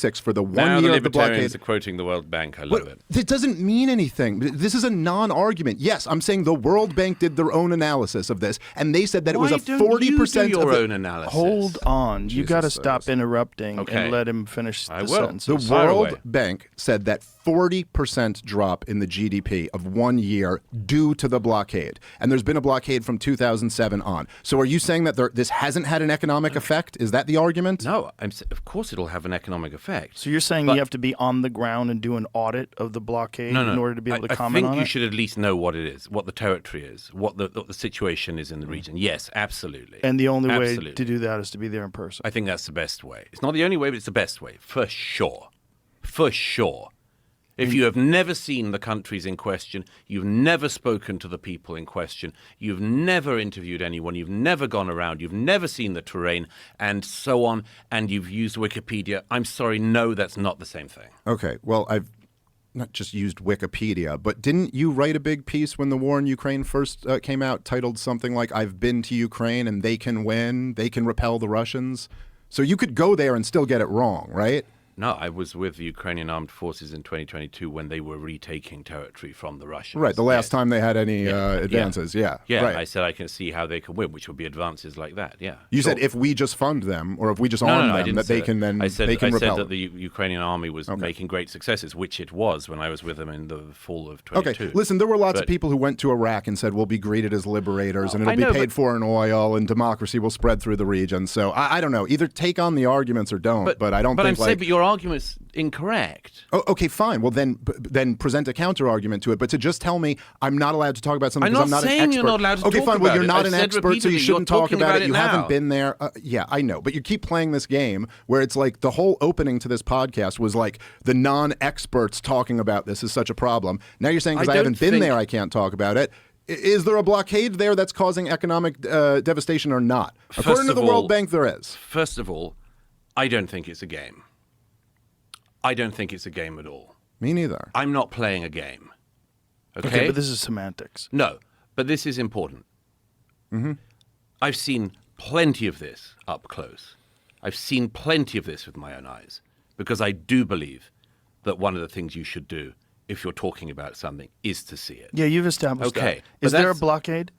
for the Now 1 the year of the libertarians blockade. are quoting the World Bank. I love it. It doesn't mean anything. This is a non-argument. Yes, I'm saying the World Bank did their own analysis of this, and they said that it was a 40% you do your of the, own analysis? Hold on. You got to Jesus, stop interrupting Okay. and let him finish I the will. sentence. The Fire World away. Bank said that 40% drop in the GDP of 1 year due to the blockade. And there's been a blockade from 2007 on. So are you saying that this hasn't had an economic effect? Is that the argument? No, of course it'll have an economic effect. So you're saying But- you have to be on the ground and do an audit of the blockade No. in order to be able to I comment think on you it? should at least know what it is, what the territory is, what the situation is in the region. Yes, absolutely. And the only way Absolutely. to do that is to be there in person. I think that's the best way. It's not the only way, but it's the best way, for sure. For sure. If you have never seen the countries in question, you've never spoken to the people in question, you've never interviewed anyone, you've never gone around, you've never seen the terrain, and so on, and you've used Wikipedia, I'm sorry, no, that's not the same thing. Okay, well, I've not just used Wikipedia, but didn't you write a big piece when the war in Ukraine first came out titled something like, I've been to Ukraine and they can win, they can repel the Russians? So you could go there and still get it wrong, right? No, I was with the Ukrainian armed forces in 2022 when they were retaking territory from the Russians. Right, the last Yes. time they had any advances, yeah. Yeah, right. I said I can see how they can win, which would be advances like that, yeah. You Sure. said if we just fund them, or if we just No, arm I them, didn't that say they can then I said, they can I repel said that them. the Ukrainian army was making great successes, which it was when I was with them in the fall of 22. Okay, listen, there were lots of But- people who went to Iraq and said we'll be greeted as liberators and I it'll know, be paid but- for in oil and democracy will spread through the region. So I don't know. Either take on the arguments or don't. But I don't But think I'm saying, but your argument's incorrect. Oh, okay, fine. Well, then present a counter argument to it. But to just tell me I'm not allowed to talk about something I'm because I'm not not an saying expert. you're not allowed to okay, talk fine. Well, about you're it. not I've an said expert, so you repeatedly, shouldn't you're talk talking about about it. it You haven't now. been there. Yeah, I know. But you keep playing this game where it's like the whole opening to this podcast was like the non-experts talking about this is such a problem. Now you're saying because I don't haven't been think- there, I can't talk about it. Is there a blockade there that's causing economic devastation or not? According to of the all- World Bank, there is. First of all, I don't think it's a game. I don't think it's a game at all. Me neither. I'm not playing a game. Okay? Okay, but this is semantics. No, but this is important. I've seen plenty of this up close. I've seen plenty of this with my own eyes because I do believe that one of the things you should do if you're talking about something is to see it. Yeah, you've established Okay, that. but Is there a that's- blockade?